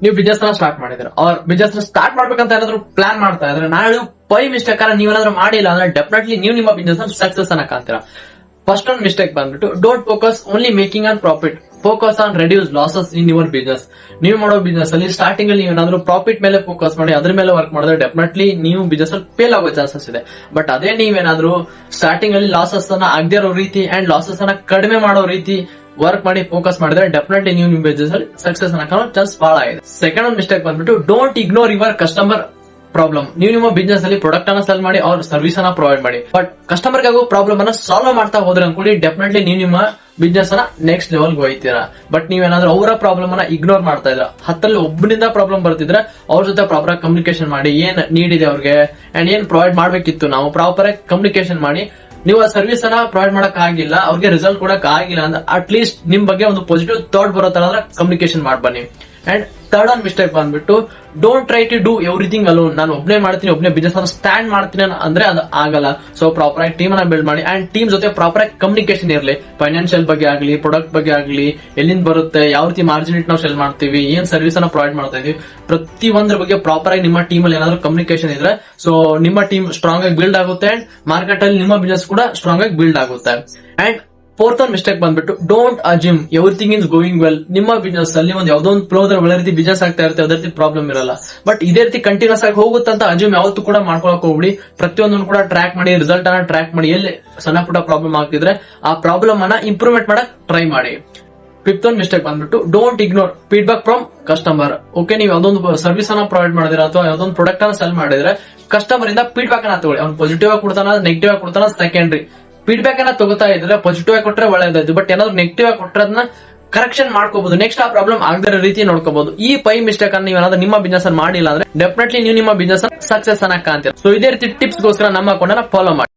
ನೀವು ಬಿಸ್ನೆಸ್ ನ ಸ್ಟಾರ್ಟ್ ಮಾಡಿದ್ರೆ ಅವ್ರ ಬಿಸ್ನೆಸ್ ನ ಸ್ಟಾರ್ಟ್ ಮಾಡ್ಬೇಕಂತ ಏನಾದ್ರು ಪ್ಲಾನ್ ಮಾಡ್ತಾ ಇದ್ರೆ ನಾಳೆ ಪೈ ಮಿಸ್ಟೇಕ್ ನೀವೇನಾದ್ರೂ ಮಾಡಿಲ್ಲ ಅಂದ್ರೆ ಡೆಫಿನೆಟ್ಲಿ ನೀವು ನಿಮ್ಮ ಬಿಸ್ನೆಸ್ ಸಕ್ಸಸ್ ಅನ್ನ ಕಾಣ್ತೀರಾ. ಫಸ್ಟ್ ಒಂದು ಮಿಸ್ಟೇಕ್ ಬಂದ್ಬಿಟ್ಟು don't focus only making on profit, focus on reduce losses in your business. ನೀವು ಮಾಡೋ ಬಿಸ್ನೆಸ್ ಅಲ್ಲಿ ಸ್ಟಾರ್ಟಿಂಗ್ ಅಲ್ಲಿ ನೀವೇನಾದ್ರೂ ಪ್ರಾಫಿಟ್ ಮೇಲೆ ಫೋಕಸ್ ಮಾಡಿ ಅದ್ರ ಮೇಲೆ ವರ್ಕ್ ಮಾಡಿದ್ರೆ ಡೆಫಿನೆಟ್ಲಿ ನೀವು ಬಿಸ್ನೆಸ್ ಅಲ್ಲಿ ಫೇಲ್ ಆಗೋ ಚಾನ್ಸಸ್ ಇದೆ. ಬಟ್ ಅದೇ ನೀವೇನಾದ್ರೂ ಸ್ಟಾರ್ಟಿಂಗ್ ಅಲ್ಲಿ ಲಾಸಸ್ ಅನ್ನ ಆಗದೇ ಇರೋ ರೀತಿ ಅಂಡ್ ಲಾಸಸ್ ಅನ್ನ ಕಡಿಮೆ ಮಾಡೋ ರೀತಿ ವರ್ಕ್ ಮಾಡಿ ಫೋಕಸ್ ಮಾಡಿದ್ರೆ ಡೆಫಿನೆಟ್ಲಿ ನೀವು ನಿಮ್ಮ ಬಿಸ್ನೆಸ್ ಅಲ್ಲಿ ಸಕ್ಸಸ್ ಅನ್ನ ಕಾಣೋ ಚಾನ್ಸ್ ಬಹಳ ಇದೆ. ಸೆಕೆಂಡ್ ಒಂದು ಮಿಸ್ಟೇಕ್ ಬಂದ್ಬಿಟ್ಟು don't ignore your customer problem. ನೀವು ನಿಮ್ಮ ಬಿಸ್ನೆಸ್ ಅಲ್ಲಿ ಪ್ರಾಡಕ್ಟ್ ಅನ್ನ ಸೆಲ್ ಮಾಡಿ ಅವ್ರ ಸರ್ವಿಸ್ ಅನ್ನ ಪ್ರೊವೈಡ್ ಮಾಡಿ, ಬಟ್ ಕಸ್ಟಮರ್ ಆಗೋ ಪ್ರಾಬ್ಲಮ್ ಅನ್ನ ಸಾಲ್ವ್ ಮಾಡ್ತಾ ಹೋದ್ರೆ ಅನ್ಕೊಳ್ಳಿ ಡೆಫಿನೆಟ್ಲಿ ನೀವು ನಿಮ್ಮ ಬಿಸ್ನೆಸ್ ಅನ್ನ ನೆಕ್ಸ್ಟ್ ಲೆವೆಲ್ ಹೋಗ್ತೀರಾ. ಬಟ್ ನೀವೇನಾದ್ರೂ ಅವರ ಪ್ರಾಬ್ಲಮ್ ಅನ್ನ ಇಗ್ನೋರ್ ಮಾಡ್ತಾ ಇದ್ರ, ಹತ್ತಲ್ಲಿ ಒಬ್ಬನಿಂದ ಪ್ರಾಬ್ಲಮ್ ಬರ್ತಿದ್ರೆ ಅವ್ರ ಜೊತೆ ಪ್ರಾಪರ್ ಆಗಿ ಕಮ್ಯುನಿಕೇಶನ್ ಮಾಡಿ, ಏನ್ ನೀಡ್ ಇದೆ ಅವ್ರಿಗೆ ಅಂಡ್ ಏನ್ ಪ್ರೊವೈಡ್ ಮಾಡ್ಬೇಕಿತ್ತು ನಾವು ಪ್ರಾಪರ್ ಆಗಿ ಕಮ್ಯುನಿಕೇಶನ್ ಮಾಡಿ, ನೀವು ಆ ಸರ್ವಿಸ್ ಅನ್ನ ಪ್ರೊವೈಡ್ ಮಾಡಕ್ ಆಗಿಲ್ಲ, ಅವ್ರಿಗೆ ರಿಸಲ್ಟ್ ಕೊಡಕ್ ಆಗಿಲ್ಲ ಅಂದ್ರೆ ಅಟ್ ಲೀಸ್ಟ್ ನಿಮ್ ಬಗ್ಗೆ ಒಂದು ಪಾಸಿಟಿವ್ ಥಾಟ್ ಬರೋ ತರ ಕಮ್ಯುನಿಕೇಶನ್ ಮಾಡ್ಬನ್ನಿ. ಅಂಡ್ ಥರ್ಡ್ ಒನ್ ಮಿಸ್ಟೇಕ್ ಬಂದ್ಬಿಟ್ಟು don't try to do everything alone. ನಾನು ಒಬ್ಬನೇ ಮಾಡ್ತೀನಿ, ಒಬ್ಬನೇ ಬಿಸ್ನೆಸ್ ಅನ್ನು ಸ್ಟ್ಯಾಂಡ್ ಮಾಡ್ತೀನಿ ಅಂದ್ರೆ ಅದು ಆಗಲ್ಲ. ಸೊ ಪ್ರಾಪರ್ ಆಗಿ ಟೀಮ್ ಅನ್ನ ಬಿಲ್ಡ್ ಮಾಡಿ ಅಂಡ್ ಟೀಮ್ ಜೊತೆ ಪ್ರಾಪರ್ ಆಗಿ ಕಮ್ಯುನಿಕೇಶನ್ ಇರಲಿ. ಫೈನಾನ್ಷಿಯಲ್ ಬಗ್ಗೆ ಆಗಲಿ, ಪ್ರಾಡಕ್ಟ್ ಬಗ್ಗೆ ಆಗಲಿ, ಎಲ್ಲಿಂದ ಬರುತ್ತೆ, ಯಾವ ರೀತಿ ಮಾರ್ಜಿನ್ ಇಟ್ಟು ನಾವು ಸೆಲ್ ಮಾಡ್ತೀವಿ, ಏನ್ ಸರ್ವಿಸ್ ಅನ್ನ ಪ್ರೊವೈಡ್ ಮಾಡ್ತಾ ಇದೀವಿ, ಪ್ರತಿ ಒಂದ್ರ ಬಗ್ಗೆ ಪ್ರಾಪರ್ ಆಗಿ ನಿಮ್ಮ ಟೀಮ್ ಅಲ್ಲಿ ಏನಾದ್ರು ಕಮ್ಯುನಿಕೇಶನ್ ಇದ್ರೆ ಸೊ ನಿಮ್ಮ ಟೀಮ್ ಸ್ಟ್ರಾಂಗ್ ಆಗಿ ಬಿಲ್ಡ್ ಆಗುತ್ತೆ ಅಂಡ್ ಮಾರ್ಕೆಟ್ ಅಲ್ಲಿ ನಿಮ್ಮ ಬಿಸ್ನೆಸ್ ಕೂಡ ಸ್ಟ್ರಾಂಗ್ ಆಗಿ ಬಿಲ್ಡ್ ಆಗುತ್ತೆ. ಅಂಡ್ ಫೋರ್ತ್ ಒಂದು ಮಿಸ್ಟೇಕ್ ಬಂದ್ಬಿಟ್ಟು don't assume everything is going well. ನಿಮ್ಮ ಬಿಸ್ನೆಸ್ ಅಲ್ಲಿ ಒಂದು ಯಾವ್ದೋ ಒಂದು ಫ್ಲೋ ಒಳ್ಳೆ ರೀತಿ ಬಿಸ್ನೆಸ್ ಆಗ್ತಾ ಇರುತ್ತೆ, ಅದೇ ರೀತಿ ಪ್ರಾಬ್ಲಮ್ ಇರಲ್ಲ. ಬಟ್ ಇದೇ ರೀತಿ ಕಂಟಿನ್ಯೂಸ್ ಆಗಿ ಹೋಗುತ್ತಂತ ಅಜ್ಯೂಮ್ ಯಾವತ್ತೂ ಕೂಡ ಮಾಡ್ಕೊಳಕ್ ಹೋಗ್ಬಿಡಿ. ಪ್ರತಿಯೊಂದನ್ನು ಕೂಡ ಟ್ರ್ಯಾಕ್ ಮಾಡಿ, ರಿಸಲ್ಟ್ ಅನ್ನ ಟ್ರ್ಯಾಕ್ ಮಾಡಿ, ಎಲ್ಲಿ ಸಣ್ಣ ಪುಟ್ಟ ಪ್ರಾಬ್ಲಮ್ ಆಗ್ತಿದ್ರೆ ಆ ಪ್ರಾಬ್ಲಮ್ ಅನ್ನ ಇಂಪ್ರೂವ್ಮೆಂಟ್ ಮಾಡಕ್ ಟ್ರೈ ಮಾಡಿ. ಫಿಫ್ತ್ ಒಂದು ಮಿಸ್ಟೇಕ್ ಬಂದ್ಬಿಟ್ಟು don't ignore feedback from customer. Okay, ನೀವು ಯಾವ್ದೊಂದು ಸರ್ವಿಸ್ ಅನ್ನ ಪ್ರೊವೈಡ್ ಮಾಡಿದ್ರೆ ಅಥವಾ ಯಾವ್ದೊಂದು ಪ್ರಾಡಕ್ಟ್ ಅನ್ನ ಸೆಲ್ ಮಾಡಿದ್ರೆ ಕಸ್ಟಮರ್ ಇಂದ ಫೀಡ್ಬ್ಯಾಕ್ ಅನ್ನ ತಗೊಳ್ಳಿ. ಅವ್ನು ಪಾಸಿಟಿವ್ ಆಗಿ ಕೊಡ್ತಾನ, ನೆಗೆಟಿವ್ ಆಗಿ ಕೊಡ್ತಾನ, ಸೆಕೆಂಡ್ರಿ. ಫೀಡ್ಬ್ಯಾಕ್ ಅನ್ನ ತಗೋತಾ ಇದ್ರೆ ಪಾಸಿಟಿವ್ ಆಗಿ ಕೊಟ್ರೆ ಒಳ್ಳೇದಾಯ್ತು, ಬಟ್ ಏನಾದ್ರು ನೆಗೆಟಿವ್ ಆಗಿ ಕೊಟ್ರೆ ಅದನ್ನ ಕರೆಕ್ಷನ್ ಮಾಡ್ಕೋಬಹುದು, ನೆಕ್ಸ್ಟ್ ಆ ಪ್ರಾಬ್ಲಮ್ ಆಗದ ರೀತಿ ನೋಡ್ಕೋಬಹುದು. ಈ 5 ಮಿಸ್ಟೇಕ್ ಅನ್ನು ನೀವೇನಾದ್ರೂ ನಿಮ್ಮ ಬಿಸ್ನೆಸ್ ಮಾಡಿಲ್ಲ ಅಂದ್ರೆ ಡೆಫಿನೆಟ್ಲಿ ನೀವು ನಿಮ್ಮ ಬಿಸ್ನೆಸ್ ಸಕ್ಸಸ್ ಅನ್ನ ಕಾಣ್ತೀರಾ. ಸೊ ಇದೇ ರೀತಿ ಟಿಪ್ಸ್ ಗೋಸ್ಕರ ನಮ್ಮ ಅಕೌಂಟ್ ಅನ್ನ ಫಾಲೋ ಮಾಡಿ.